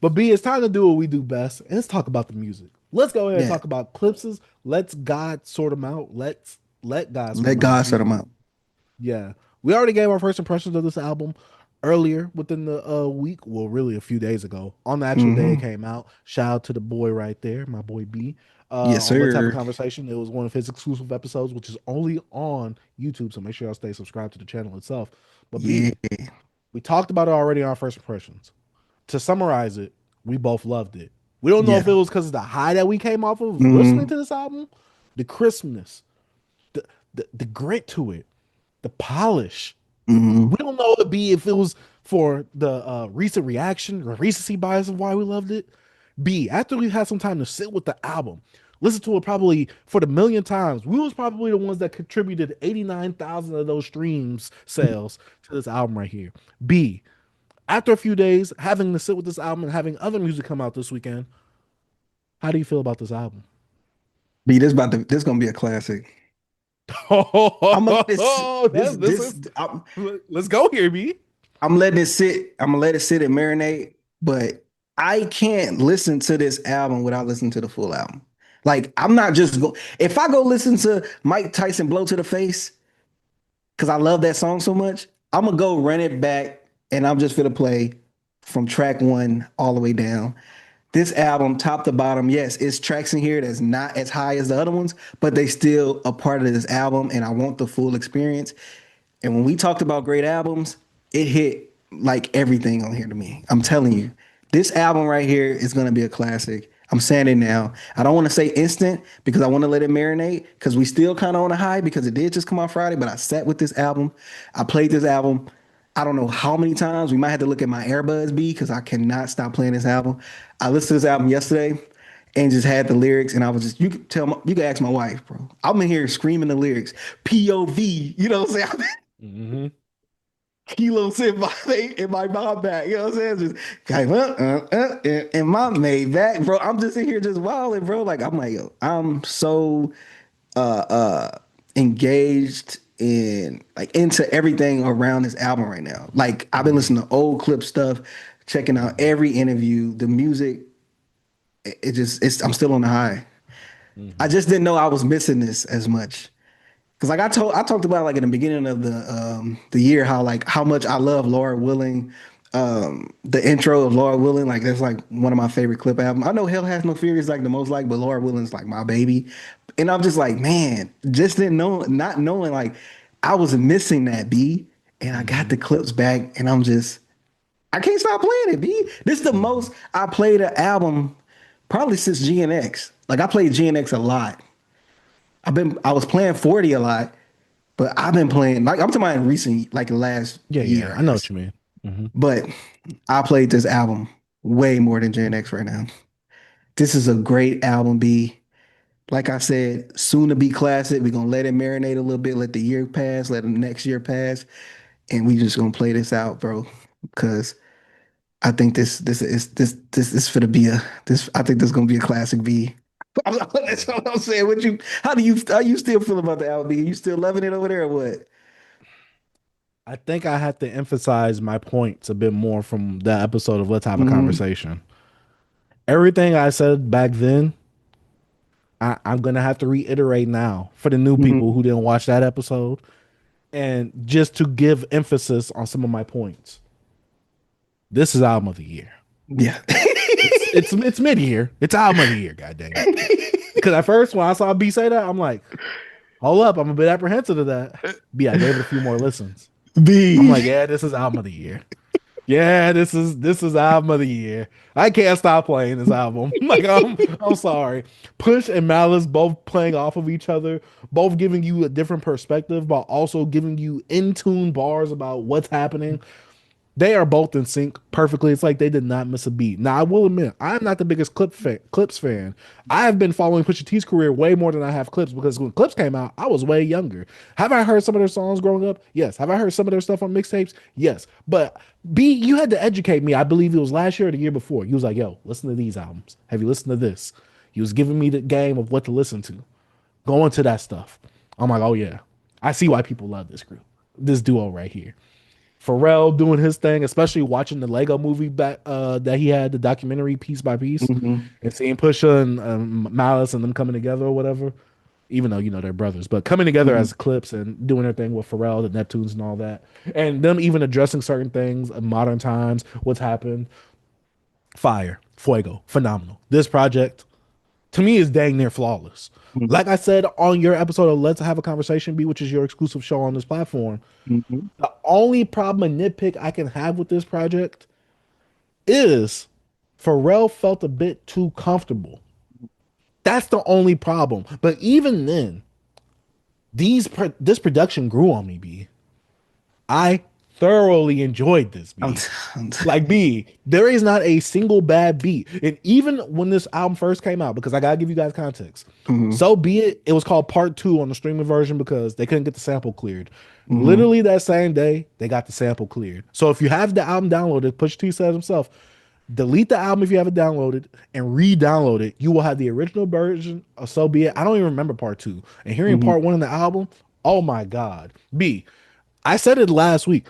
But B, it's time to do what we do best, and let's talk about the music. Let's go ahead and Yeah, talk about Clipses. Let's God sort them out. Let's let God sort let them out. God Excuse sort them me. out. Yeah, we already gave our first impressions of this album earlier within the week. Well, really a few days ago on the actual day it Hmm. came out. Shout out to the boy right there, my boy B. Yes, On Let's Have a sir. Conversation. It was one of his exclusive episodes, which is only on YouTube. So make sure y'all stay subscribed to the channel itself. But Yeah. B, we talked about it already on our first impressions. To summarize it, we both loved it. We don't know if it Yeah. was because of the high that we came off of listening Hmm. to this album, the crispness, the the grit to it, the polish. Hmm. We don't know if it was for the recent reaction or recency bias of why we loved it. B, after we've had some time to sit with the album, listen to it probably for the millionth times, we was probably the ones that contributed 89,000 of those streams sales to this album right here. B, after a few days, having to sit with this album and having other music come out this weekend, how do you feel about this album? B, this gonna be a classic. I'm gonna let Oh, this this this is let's go here, B. I'm letting it sit. I'm gonna let it sit and marinate. But I can't listen to this album without listening to the full album. Like I'm not just go. If I go listen to Mike Tyson "Blow to the Face" because I love that song so much, I'm gonna go run it back and I'm just gonna play from track one all the way down. This album, top to bottom, yes, it's tracks in here that's not as high as the other ones, but they still a part of this album, and I want the full experience. And when we talked about great albums, it hit like everything on here to me. I'm telling you, this album right here is gonna be a classic. I'm saying it now. I don't want to say instant because I want to let it marinate because we still kind of on a high because it did just come out Friday. But I sat with this album. I played this album. I don't know how many times. We might have to look at my earbuds B because I cannot stop playing this album. I listened to this album yesterday and just had the lyrics, and I was just you could ask my wife, bro. I'm in here screaming the lyrics, POV. You know what I'm saying? Mm-hmm. Kilos in my mom back. You know what I'm saying? Just like, in my made back, bro. I'm just in here just wilding, bro. Like I'm like, yo, I'm so engaged in like into everything around this album right now. Like I've been Mm-hmm. listening to old clip stuff, checking out every interview, the music. It just it's I'm still on the high. I Mm-hmm. just didn't know I was missing this as much. Cause like I talked about like in the beginning of the year how like how much I love Laura Willing, the intro of Laura Willing like that's like one of my favorite clip albums. I know Hell Has No Fear is like the most like, but Laura Willing's like my baby, and I'm just like man, just didn't know not knowing like I was missing that B, and I got Mm-hmm. the clips back, and I'm just I can't stop playing it B. This is the Mm-hmm. most I played an album probably since GNX. Like I played GNX a lot. I was playing 40 a lot. But I've been playing like I'm talking about in recent like the last Yeah, year, yeah, I I know what guess. you mean. Mm-hmm. But I played this album way more than Gen X right now. This is a great album, B. Like I said, soon to be classic. We're gonna let it marinate a little bit, let the year pass, let the next year pass, and we just gonna play this out, bro. Because I think this for to be a this I think this gonna be a classic B. That's what I'm saying. What you how you still feel about the album? B? You still loving it over there or what? I think I have to emphasize my points a bit more from that episode of Let's Have a Hmm. Conversation. Everything I said back then, I'm gonna have to reiterate now for the new people Hmm. who didn't watch that episode, and just to give emphasis on some of my points. This is album of the year. Yeah. It's mid year. It's album of the year. God dang it! Because at first when I saw B say that, I'm like, hold up, I'm a bit apprehensive of that. B, I gave it a few more listens. I'm B. like, yeah, this is album of the year. Yeah, this is album of the year. I can't stop playing this album. Like I'm sorry. Push and Malice both playing off of each other, both giving you a different perspective, but also giving you in tune bars about what's happening. They are both in sync perfectly. It's like they did not miss a beat. Now, I will admit, I'm not the biggest Clips fan. I have been following Pusha T's career way more than I have Clips because when Clips came out, I was way younger. Have I heard some of their songs growing up? Yes. Have I heard some of their stuff on mixtapes? Yes. But B, you had to educate me. I believe it was last year or the year before. He was like, yo, listen to these albums. Have you listened to this? He was giving me the game of what to listen to. Go into that stuff. I'm like, oh yeah. I see why people love this group. This duo right here. Pharrell doing his thing, especially watching the Lego movie back that he had, the documentary piece by piece, Hmm. and seeing Pusha and Malice and them coming together or whatever. Even though they're brothers, but coming together Hmm. as Clipse and doing their thing with Pharrell, the Neptunes, and all that, and them even addressing certain things in modern times, what's happened. Fire, fuego, phenomenal. This project to me is dang near flawless. Like I said on your episode of Let's Have a Conversation Be, which is your exclusive show on this platform, Hmm. the only problem and nitpick I can have with this project is Pharrell felt a bit too comfortable. That's the only problem. But even then, this production grew on me, B. I thoroughly enjoyed this, I'm, B. t- I'm t- Like B, there is not a single bad beat. And even when this album first came out, because I gotta give you guys context. Mhm. So be it, it was called part two on the streaming version because they couldn't get the sample cleared. Mhm. Literally that same day, they got the sample cleared. So if you have the album downloaded, Pusha T said himself, delete the album if you have it downloaded and re-download it. You will have the original version of So Be It. I don't even remember part two. And hearing Mhm. part one in the album, oh my God. B, I said it last week.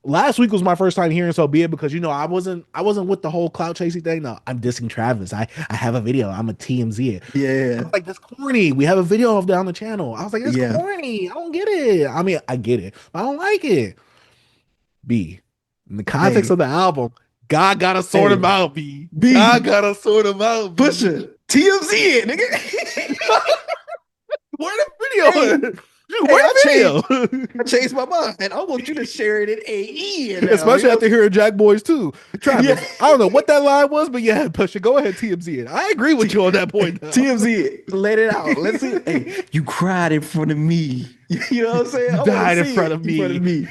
Last week was my first time hearing So Be It because I wasn't with the whole clout chasing thing. No, I'm dissing Travis. I have a video. I'm a TMZ it. I Yeah. was like, that's corny. We have a video of that on the channel. I was like, it's Yeah. corny. I don't get it. I mean, I get it, but I don't like it. B. In the context Hey. of the album, God gotta sort him Hey. out, B. God B. gotta sort him out, B. Pusha. TMZ it, nigga. Where the video? Hey. Dude, Hey, where the I video? changed my mind. And I want you to share it in AE now. You Especially know? after hearing Jack Boys too. Yeah. Travis, I don't know what that line was, but yeah, Pusha, go ahead, TMZ it. I agree with you on that point now. TMZ it. Let it out. Let's see. Hey, you cried in front of me. You know what I'm saying? You I want to died in see front it of in front of me. me.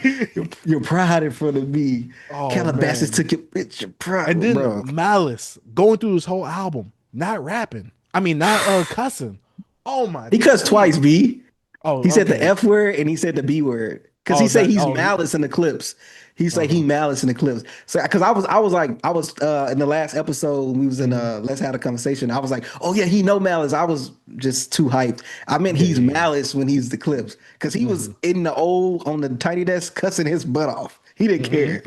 Your pride in front of me. Oh Calabasas man. took your bitch, your pride, And then bro. Malice going through his whole album, not rapping. I mean, not cussing. Oh my He cussed twice, B. B. He Oh, said the okay. F word and he said the B word. Cause he Oh, say that he's oh he malice in the clips. He say he uh-huh. malice in the clips. So cause I was in the last episode when we was in Mhm. Let's Have a Conversation. I was like, oh yeah, he know malice. I was just too hyped. I meant Yeah, he's yeah, yeah. malice when he's the clips. Cause he was Hmm. in the old on the tiny desk cussing his butt off. He didn't Hmm. care.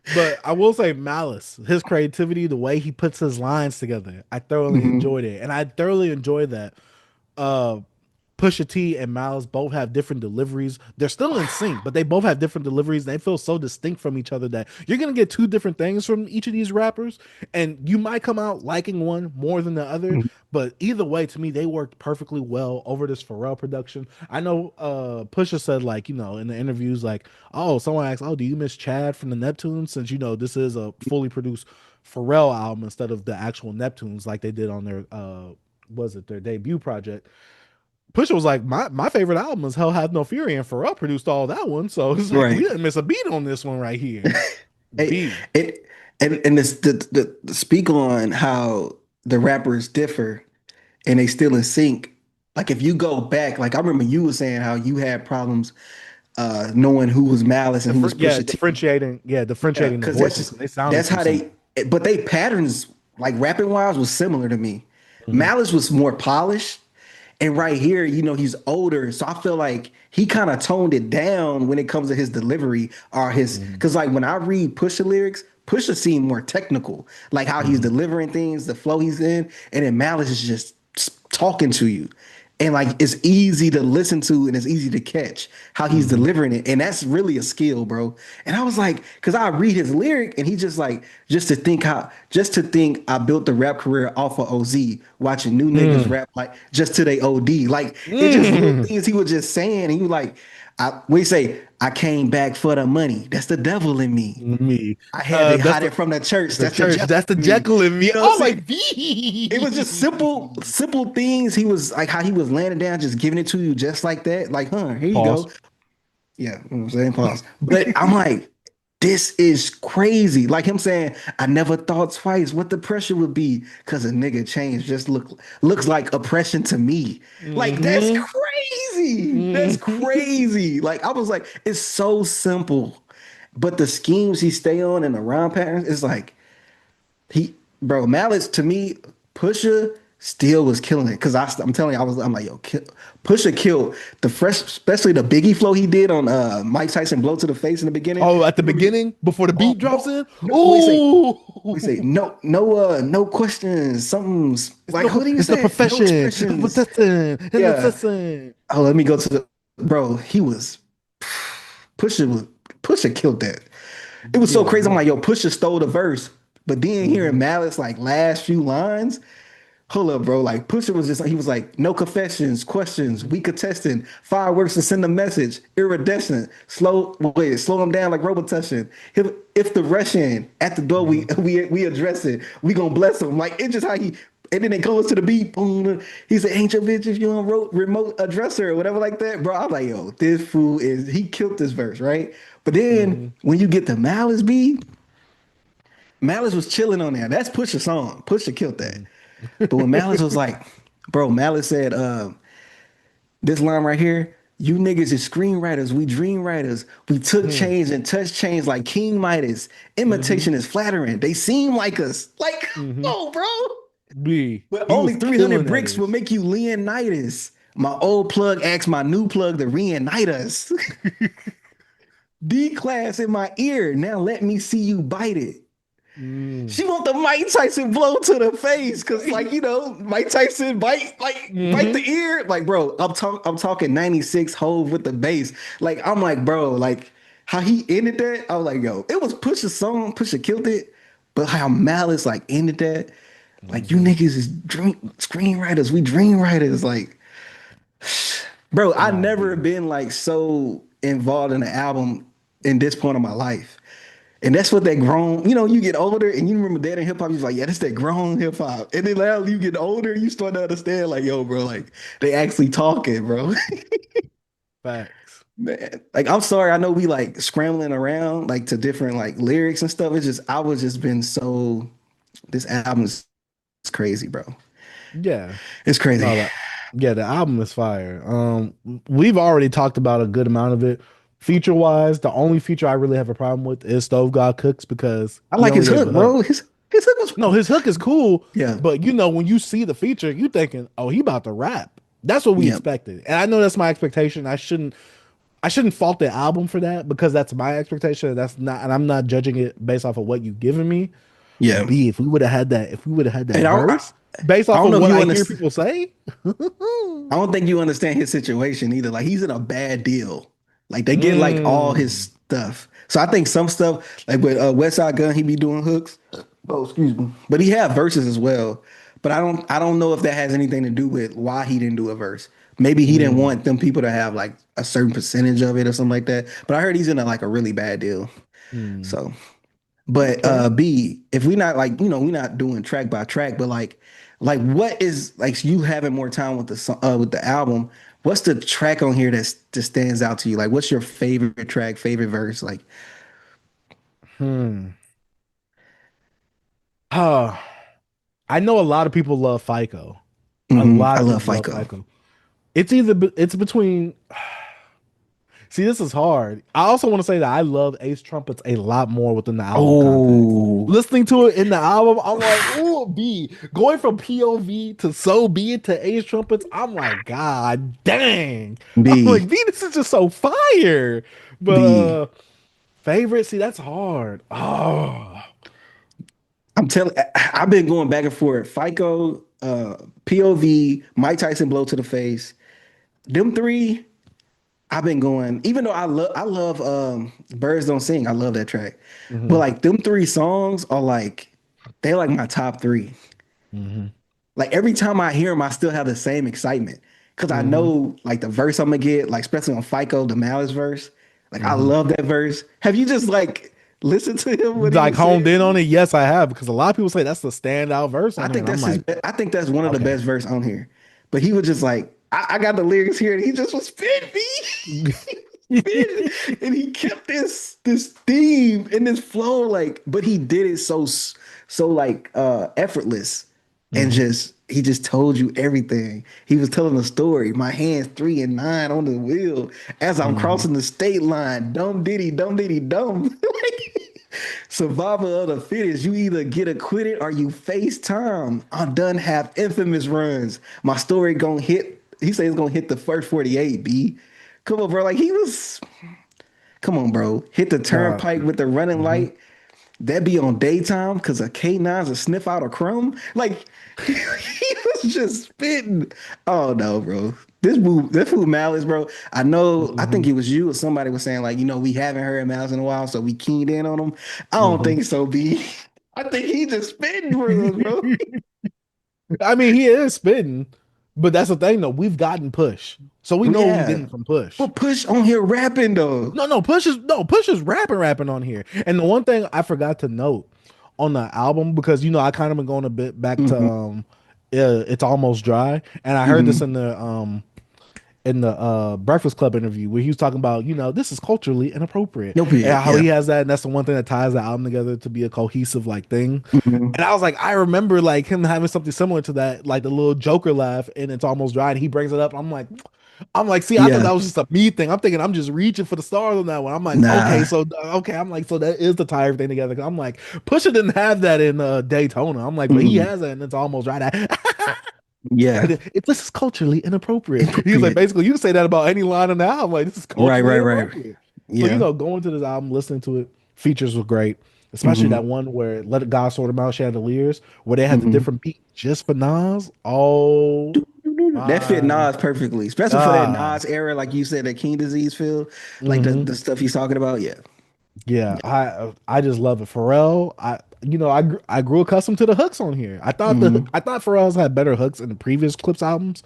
But I will say Malice, his creativity, the way he puts his lines together, I thoroughly Mhm. enjoyed it. And I thoroughly enjoyed that. Uh Pusha T and Miles both have different deliveries. They're still in sync, but they both have different deliveries. They feel so distinct from each other that you're gonna get two different things from each of these rappers, and you might come out liking one more than the other. But either way, to me, they worked perfectly well over this Pharrell production. I know Pusha said like in the interviews like, oh, someone asked, oh, do you miss Chad from the Neptunes since this is a fully produced Pharrell album instead of the actual Neptunes like they did on their was it their debut project. Pusha was like, my favorite album is Hell Hath No Fury, and Pharrell produced all that one. So it's like we Right. didn't miss a beat on this one right here. Hey, B. it and this the speak on how the rappers differ and they still in sync. Like if you go back, like I remember you were saying how you had problems knowing who was Malice and who was Yeah, Pusha T. differentiating the Because voices because they sounded that's too how similar. they but they patterns like rapping wise was similar to me. Mhm, Malice was more polished. And right here, he's older. So I feel like he kind of toned it down when it comes to his delivery or his mhm, because like when I read Pusha lyrics, Pusha seemed more technical, like how he's mhm, delivering things, the flow he's in, and then Malice is just talking to you. And like it's easy to listen to and it's easy to catch how he's mhm, delivering it. And that's really a skill, bro. And I was like, because I read his lyric and he just like, just to think I built the rap career off of OZ, watching new niggas mm, rap like just to they OD. Like it just little mm. things he was just saying. And he was like, we say, I came back for the money. That's the devil in me. Me. I had to That's hide it from the church. the That's the church. devil That's the in me. Jekyll in me. You know what I'm Oh my saying? It was just simple, V. simple things. He was like how he was laying down, just giving it to you just like that. Like, here you Pause. go. Yeah, you know what I'm saying? Pause. But I'm like, this is crazy. Like him saying, I never thought twice what the pressure would be because a nigga change just looks like oppression to me. Like, that's Hmm. crazy. That's Hmm. crazy. Like, I was like, it's so simple. But the schemes he stay on and the rhyme patterns, it's like bro, Malice to me, Pusha. still was killing it. Cause I'm telling you, I'm like, yo, Pusha killed the fresh, especially the Biggie flow he did on Mike Tyson blow to the face in the beginning. Oh, at the You remember? beginning, before the Oh beat drops no, in. no, we say Ooh, no questions. Something's it's like, no, how do you it's the say it? No profession, the expressions. testing, and the Yeah. testing. Oh, let me go to the bro. He was Pusha was Pusha killed that. It was so Yeah, crazy. I'm bro. like, yo, Pusha stole the verse. But then Hmm. hearing Malice like last few lines, hold up, bro. Like Pusha was just he was like, no confessions, questions, Hmm. we contesting, fireworks to send a message, iridescent, slow him down like Robitussin. If the Russian at the door, Hmm. we address it, we gonna bless him. Like it's just how he and then it goes to the beat. Boom. He said, ain't your bitch if you on remote addresser or whatever like that. Bro, I'm like, yo, this fool is he killed this verse, right? But then Hmm. when you get the Malice beat, Malice was chilling on there. That's Pusha's song. Pusha killed that. Hmm. But when Malice was like, bro, Malice said, this line right here, you niggas is screenwriters, we dream writers. We took Hmm. chains and touched chains like King Midas. Hmm. Imitation is flattering. They seem like us. Like, Hmm. oh, bro. B. But He only was killing 300 that bricks will ish. make you Leonidas. My old plug asked my new plug to reunite us. D class in my ear. Now let me see you bite it. Mm. She want the Mike Tyson blow to the face because, like, Mike Tyson bite Hmm. the ear. Like, bro, I'm talking 96 Hove with the bass. Like, I'm like, bro, like how he ended that. I was like, yo, it was Pusha's song. Pusha killed it, but how Malice like ended that. Like, you Hmm. niggas is dream screenwriters. We dream writers. Like, bro, I Nah, never B. been like so involved in an album in this point of my life. And that's what that grown, you get older and you remember that in hip hop, you're like, yeah, that's that grown hip hop. And then now you get older, you start to understand, like, yo, bro, like they actually talking, bro. Facts. Man, like I'm sorry, I know we like scrambling around like to different like lyrics and stuff. It's just I was just been so this album is crazy, bro. Yeah. It's crazy. No, yeah, the album is fire. We've already talked about a good amount of it. Feature wise, the only feature I really have a problem with is Stove God Cooks because I he like only his gave hook, the hook. bro. His hook was No, his hook is cool, yeah, but when you see the feature, you thinking, oh, he about to rap. That's what we yeah, expected. And I know that's my expectation. I shouldn't fault the album for that because that's my expectation. That's not, and I'm not judging it based off of what you've given me. But yeah. B, if we would have had that And verse based I off don't of know if what you I hear understand. people say, I don't think you understand his situation either. Like he's in a bad deal. Like they get like all his mm, stuff. So I think some stuff like with West Side Gun, he be doing hooks. Oh, excuse me. But he have verses as well. But I don't know if that has anything to do with why he didn't do a verse. Maybe he didn't mm, want them people to have like a certain percentage of it or something like that. But I heard he's in a really bad deal. mm. So but Okay. B, if we not like, we're not doing track by track, but like what is like you having more time with with the album, what's the track on here that just stands out to you? Like what's your favorite track, favorite verse? Like, Hmm. Uh, I know a lot of people love FICO. A lot I of love people love FICO. FICO. It's between. See, this is hard. I also want to say that I love Ace Trumpets a lot more within the album context. Oh, Listening to it in the album, I'm like, ooh, B. Going from POV to So Be It to Ace Trumpets, I'm like, God dang. I'm B, like, B, this is just so fire. But B. favorite, see, that's hard. Oh. I'm telling I've been going back and forth. FICO, POV, Mike Tyson blow to the face. Them three, I've been going, even though I love Birds Don't Sing. I love that track. But Hmm. like them three songs are like they're like my top three. Hmm. Like every time I hear them, I still have the same excitement. Cause I Hmm. know like the verse I'm gonna get, like especially on FICO, the Malice verse. Like I Hmm. love that verse. Have you just like listened to him what he Like was honed in on saying? it, yes, I have because a lot of people say that's the standout verse I on here, think and I'm that's his. like, I think that's one of the okay. best verse on here. But he was just like, I got the lyrics here, and he just was spitting me, spitting, and he kept this theme and this flow like, but he did it so like effortless, and Hmm. he just told you everything. He was telling a story. My hands 3 and 9 on the wheel as I'm Hmm. crossing the state line. Dumb diddy, dumb diddy, dumb. Survival of the fittest. You either get acquitted or you face time. I done have infamous runs. My story gonna hit. He said it's gonna hit the first 48, B. Come on, bro. Like he was. Come on, bro. Hit the Nah. turnpike with the running Mhm. light. That be on daytime because a K9's a sniff out a crumb. Like he was just spitting. Oh no, bro. This food Malice, bro. I know, I think Mhm. it was you or somebody was saying, like, we haven't heard Malice in a while, so we keyed in on him. I don't Mhm. think so, B. I think he just spitting for us, bro. I mean, he is spitting, but that's the thing though. We've gotten Push, so we know what we Yeah. getting from Push. But Push on here rapping though. No, Push is rapping on here. And the one thing I forgot to note on the album, because I kind of been going a bit back to Hmm. It's Almost Dry, and I heard this Hmm. in the Breakfast Club interview where he was talking about, this is culturally inappropriate, Nope, and how yeah. he has that, and that's the one thing that ties the album together to be a cohesive like thing. Hmm. And I was like, I remember like him having something similar to that, like the little Joker laugh, and It's Almost Dry, and he brings it up. I'm like, see, I thought Yeah. that was just a me thing. I'm thinking I'm just reaching for the stars on that one. I'm like, okay, Nah. so okay, I'm like, so that is the tie everything together. 'Cause I'm like, Pusha didn't have that in Daytona. I'm like, but he Mm. has that, and It's Almost Right. Yeah. This is culturally inappropriate. He was like, Inappropriate. basically, you can say that about any line in the album. Like, this is Right, culturally right, right. inappropriate. So, Yeah. going to this album, listening to it, features were great. Especially Hmm. that one where Let God Sort Him Out Chandeliers, where they had the Hmm. different beat just for Nas. Oh That fit my Nas perfectly, especially for that God. Nas era, like you said, that King Disease feel, like the Hmm. stuff he's talking about. Yeah. Yeah, I just love it. Pharrell, I grew accustomed to the hooks on here. Hmm. I thought Pharrell's had better hooks in the previous Clipse albums,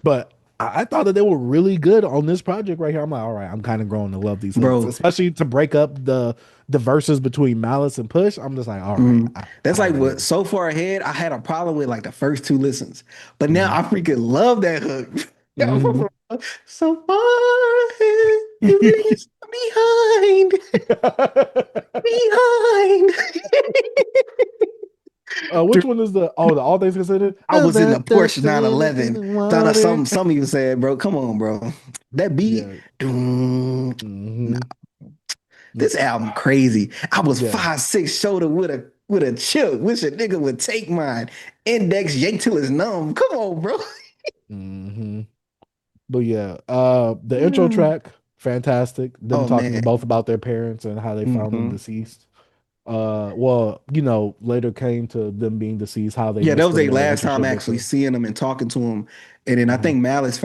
but I thought that they were really good on this project right here. I'm like, all right, I'm kind of growing to love these hooks, Bro, especially to break up the verses between Malice and Push. I'm just like, all right, mhm. That's I like dig what it. so far ahead, I had a problem with like the first two listens, but now Hmm. I freaking love that hook. Hmm. So far ahead, you leave behind, behind. Which one is the All Things Considered? I was in the About the Porsche fish in 911. the Thought of water. some of you said, bro, come on, bro. That beat, Yeah. doom. Hmm. This album crazy. I was Yeah. 5'6" shoulder with a chip. Wish a nigga would take mine. Index yank till it's numb. Come on, bro. Hmm. But yeah, the intro Mm. track, fantastic. Them Oh talking man. both about their parents and how they found them Hmm. deceased. Well, later came to them being deceased, how they Yeah, that missed was them, their their last time relationship with actually her. seeing him and talking to him. And then I Hmm. think Malice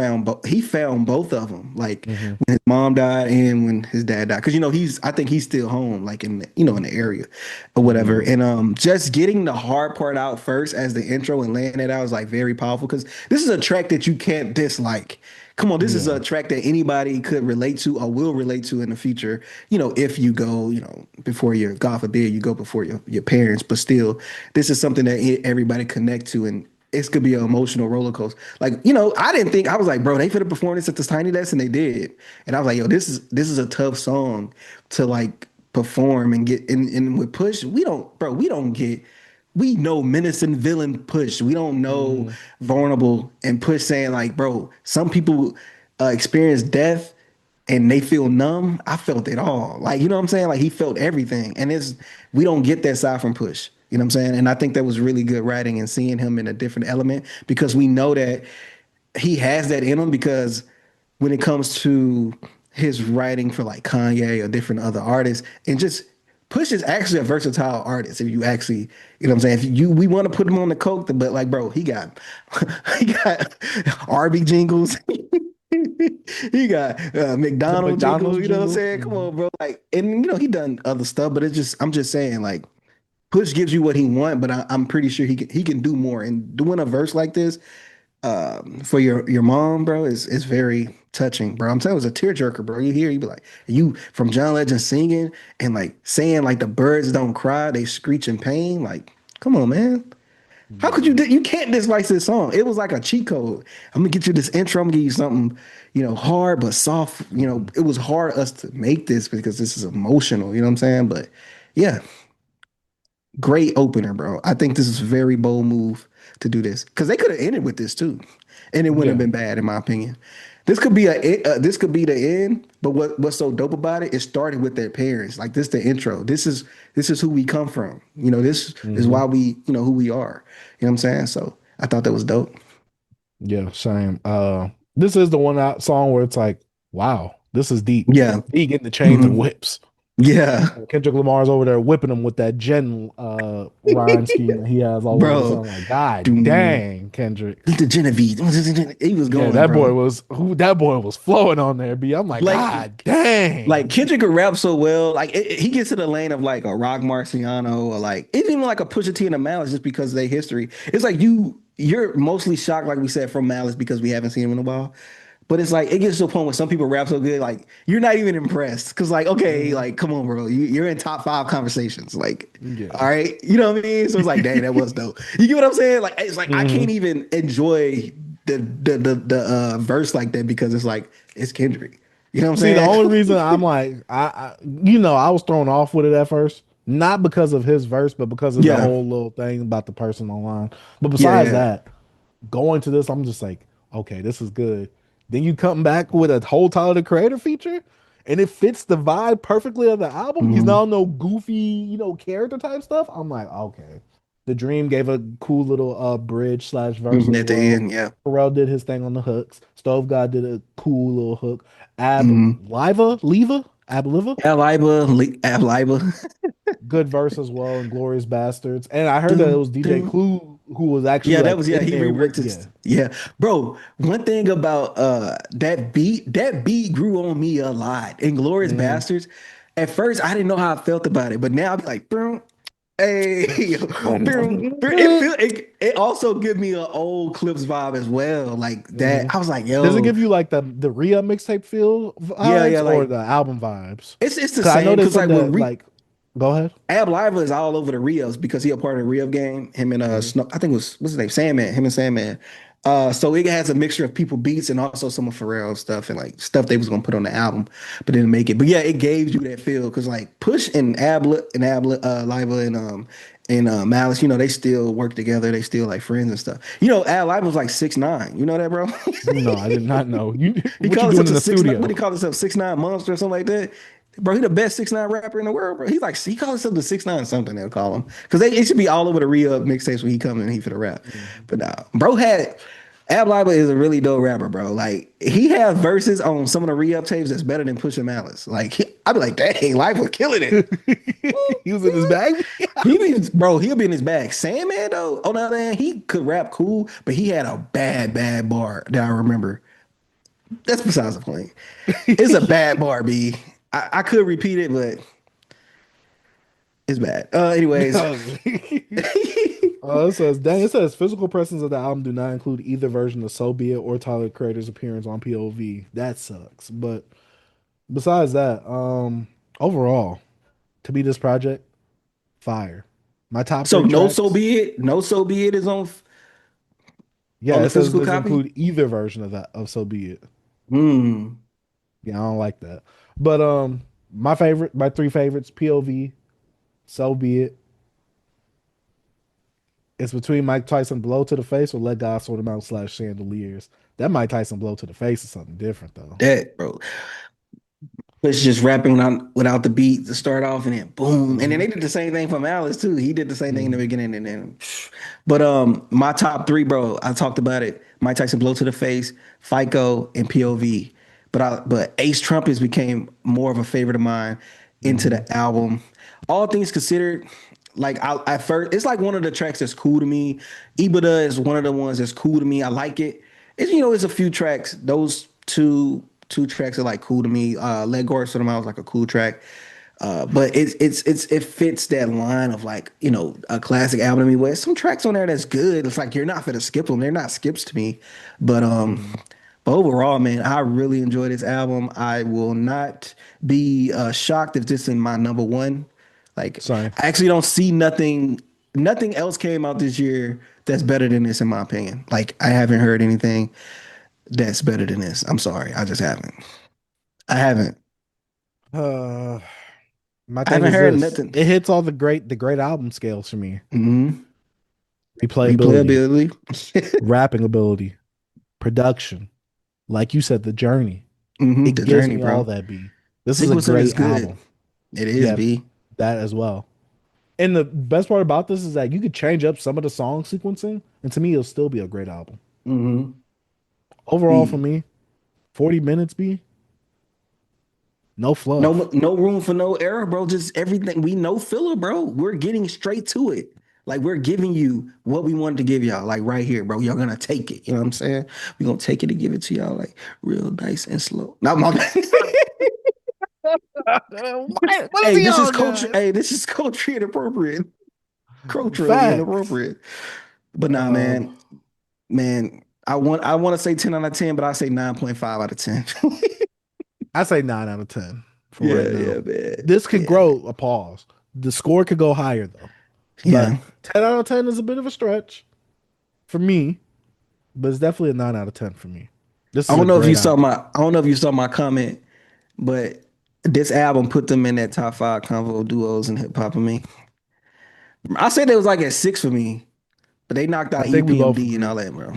he found both of them, like Hmm. when his mom died and when his dad died. Because I think he's still home, like in the area or whatever. Hmm. And just getting the hard part out first as the intro and laying it out is like very powerful because this is a track that you can't dislike. Come on, this is a Yeah. track that anybody could relate to or will relate to in the future. If you go, before your, God forbid, you go before your parents, but still, this is something that everybody connect to, and it could be an emotional roller coaster. Like, I didn't think I was like, bro, they could have performed this at this Tiny Desk, and they did, and I was like, yo, this is a tough song to like perform and get. And with Push, we don't get. We know menacing villain Push. We don't know Hmm. vulnerable and Push saying like, bro, some people experience death and they feel numb. I felt it all. Like, you know what I'm saying? Like he felt everything. And we don't get that side from Push. You know what I'm saying? And I think that was really good writing and seeing him in a different element because we know that he has that in him because when it comes to his writing for like Kanye or different other artists and just Push is actually a versatile artist if you actually, you know what I'm saying? If we want to put him on the coke, but like, bro, he got he got Arby jingles. He got The McDonald McDonald's jingles, you know what I'm jingle. saying? Come Hmm. on, bro. Like, and he done other stuff, but I'm just saying, like, Push gives you what he want, but I'm pretty sure he can do more. And doing a verse like this, for your mom, bro, is very touching, bro. I'm telling you, it's a tearjerker, bro. You be like, you from John Legend singing and like saying like the birds don't cry, they screech in pain. Like, come on, man. How could Yeah. you can't dislike this song? It was like a cheat code. I'm gonna get you this intro. I'm gonna give you something, hard but soft. Hmm. It was hard us to make this because this is emotional. You know what I'm saying? But yeah, great opener, bro. I think this is a very bold move to do this because they could have ended with this too, and it wouldn't have Yeah. been bad in my opinion. this could be the end. But what's so dope about it? It started with their parents. Like this, the intro. This is who we come from. This is Hmm. why we who we are. You know what I'm saying? So I thought that was dope. Yeah, same. This is the song where it's like, wow, this is deep. Yeah. He getting the chains and Hmm. whips. Yeah, Kendrick Lamar's over there whipping him with that Jen rhyme scheme that he has all over the bro. song. Like, God Doom. dang, Kendrick. The Genevieve. He was Yeah, going, that boy bro. was who that boy was flowing on there, B. I'm like, Like God dang. Kendrick could rap so well. Like he gets to the lane of like a Rock Marciano or like even like a Pusha T and a Malice just because of their history. It's like you're mostly shocked, like we said, from Malice because we haven't seen him in a while. But it's like it gets to a point where some people rap so good, like you're not even impressed. Cause like, okay, Mhm. like come on, bro. You're in top five conversations. Like, all Yeah. right. You know what I mean? So it's like, dang, that was dope. You get what I'm saying? Like it's like I can't Hmm. even enjoy the verse like that because it's like it's Kendrick. You know what See, the I'm only saying? reason I'm like, I was thrown off with it at first, not because of his verse, but because of the Yeah. whole little thing about the person online. But Yeah, besides yeah. that, going to this, I'm just like, okay, this is good. Then you come back with a whole Tyler the Creator feature, and it fits the vibe perfectly of the album. He's Mhm. not no goofy, character type stuff. I'm like, okay. The Dream gave a cool little bridge slash verse Mhm. as At the well. end, yeah. Pharrell did his thing on the hooks. Stove God did a cool little hook. Mhm. Ab Liva, Ab Liba. good verse as well, and Glorious Bastards. And I heard that it was DJ Dun. Clue who was actually Yeah, that like was yeah. in He there with, reworked yeah. it. Yeah, bro. One thing about that beat grew on me a lot. Inglorious Mhm. Bastards. At first, I didn't know how I felt about it, but now I'm like, boom, hey, boom, boom. It also gives me an old Clipse vibe as well. Like that, Mhm. I was like, Does it yo, give you like the Rhea mixtape feel yeah, vibes yeah. or Like the album vibes? it's the Because I know same. they Cause said like with that like, go ahead. Ab Liva is all over the Rios because he a part of the Rio game. Him and Mhm. Snow, I think it was what's his name, Sandman. Him and Sandman. So it has a mixture of people beats and also some of Pharrell stuff and like stuff they was gonna put on the album, but didn't make it. But yeah, it gave you that feel because like Push and Liva and Malice, they still work together. They still like friends and stuff. Ab Liva was like 6'9". You know that, bro? No, I did not know. You He what you called doing himself in a the 6'9". What studio? he called himself 6'9" monster or something like that. Bro, he the best 6'9" rapper in the world, bro. He calls himself the 6'9" something they'll call him. Because it should be all over the re-up mixtapes when he come in he for the rap. Mhm. But nah, bro had Ab Liba is a really dope rapper, bro. Like he has verses on some of the re-up tapes that's better than Pusha Malice. Like I'd be like, dang, Life was killing it. He was in his bag. He'll be in his bag. Sandman though, on the other hand, he could rap cool, but he had a bad bar that I remember. That's besides the point. It's a bad bar, B. I could repeat it, but it's bad. Anyways, It says, dang, it says physical presence of the album do not include either version of So Be It or Tyler the Creator's appearance on POV. That sucks. But besides that, overall, to be this project, fire. My top so three no, so tracks. be it. No, so be it is on Yeah, the it says physical does copy. include either version of that of So Be It. Hmm. Yeah, I don't like that. But my three favorites, POV, So Be It. It's between Mike Tyson blow to the face or let God sort him out slash chandeliers. That Mike Tyson blow to the face is something different though. That bro. It's just rapping without the beat to start off, and then boom, and then Hmm. they did the same thing for Malice too. He did the same thing in the Hmm. beginning, and then, but my top three, bro. I talked about it. Mike Tyson blow to the face, FICO, and POV. But Ace Trumpets became more of a favorite of mine into Hmm. the album. All things considered, like at first, it's like one of the tracks that's cool to me. Ibada is one of the ones that's cool to me. I like it. It's a few tracks. Those two tracks are like cool to me. Let Go of the was like a cool track. But it fits that line of like, a classic album to me where some tracks on there that's good. It's like you're not gonna skip them. They're not skips to me. But Hmm. but overall, man, I really enjoy this album. I will not be shocked if this is my number one. Like Same. I actually don't see nothing else came out this year that's better than this in my opinion. Like I haven't heard anything that's better than this. I'm sorry. I just haven't. I haven't. Uh, my I thing haven't is heard this. nothing. It hits all the great album scales for me. Hmm. Replayability, Replayability. rapping ability, production, like you said, the journey. The It gives journey, me all bro. that B. This is a Sequencer is great good. album. It is, Yeah, B. that as well. And the best part about this is that you could change up some of the song sequencing, and to me, it'll still be a great album. Mm-hmm. Overall, for B. me, 40 minutes, B, no No, fluff. no room for no error, bro. Just everything. We know filler, bro. We're getting straight to it. Like we're giving you what we wanted to give y'all, like right here, bro. Y'all gonna take it. You know what I'm saying? We're gonna take it and give it to y'all like real nice and slow. Not my What is Hey, he this is on, culture. guys? Hey, this is culturally inappropriate. Culturally Facts. inappropriate. But nah, Um, man. I want to say 10 out of 10, but I say 9.5 out of 10. I say 9 out of 10 for right Yeah, now. yeah, man. This could Yeah. grow a pause. The score could go higher though, Yeah. but 10 out of 10 is a bit of a stretch for me. But it's definitely a 9 out of 10 for me. This I is a don't know if you great saw album. my comment, but this album put them in that top five convo duos in hip hop for me. I said they was like at six for me, but they knocked I out think we both EPMD and all agree. that, bro.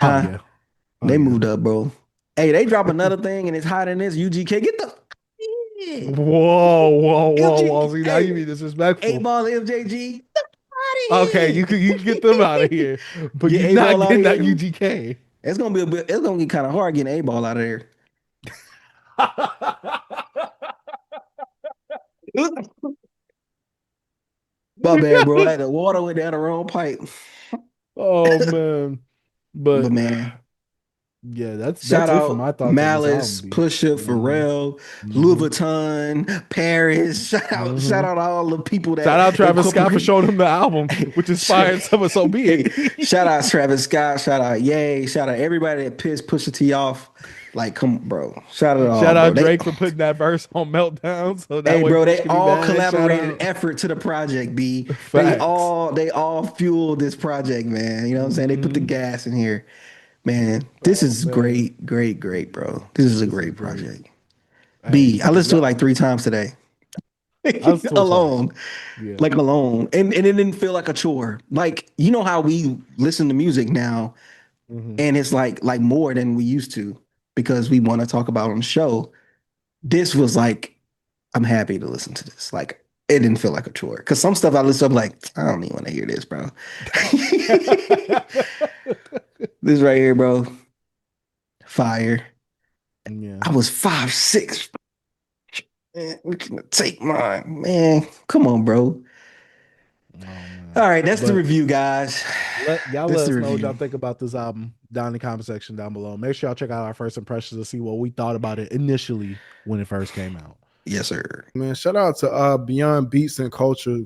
Oh Huh? yeah. Oh They yeah. moved up, bro. Hey, they drop another thing and it's hot in this UGK. Get the yeah. Whoa, whoa, whoa, MG, whoa. See, now you hey, be disrespectful. A-Ball MJG. Get Okay, out of you can get here. them out of here, but Get you're not A-Ball out getting of that here. UGK. It's gonna be a bit, it's gonna get kind of hard getting A-Ball out of there. My bad, bro. I had the water went down the wrong pipe. Oh man. But But man, yeah, that's shout it for my out thoughts on this album, Malice, B. Pusha, Mm-hmm. Pharrell, Mm-hmm. Louis Vuitton, Paris. Shout Mm-hmm. out all the people Shout that out Travis Scott for incorporate. showing him the album, which inspired some of So Be Hey, shout It. out Travis Scott. Shout out Ye. Shout out everybody that pissed Pusha T off. Like, come, bro. Shout out all, Shout bro. out They, Drake for putting that verse on Meltdown, so that hey, way bro. Push They can be all mad. Shout collaborated out. effort to the project. B. They Facts. all, they all fueled this project, man. You know what I'm saying? They put the Hmm. gas in here. Man, this Oh is man, great, great, great, bro. This is a this is great great. project. Hey, B, I if listened to it y'all, like three times today. I listened to it twice. Alone. Yeah. Like alone. And it didn't feel like a chore. Like, you know how we listen to music now, Hmm. and it's like more than we used to because we want to talk about on the show. This was like, I'm happy to listen to this. Like, it didn't feel like a chore. Because some stuff I listen to, I'm like, I don't even want to hear this, bro. This right here, bro. Fire. Yeah. I was 5'6". Man, we can take mine, man. Come on, bro. Oh man. All right, that's the But review, guys. let That's the us know what y'all review. think about this album down in the comment section down below. Make sure y'all check out our first impressions to see what we thought about it initially when it first came out. Yes, sir. Man, shout out to Beyond Beats and Culture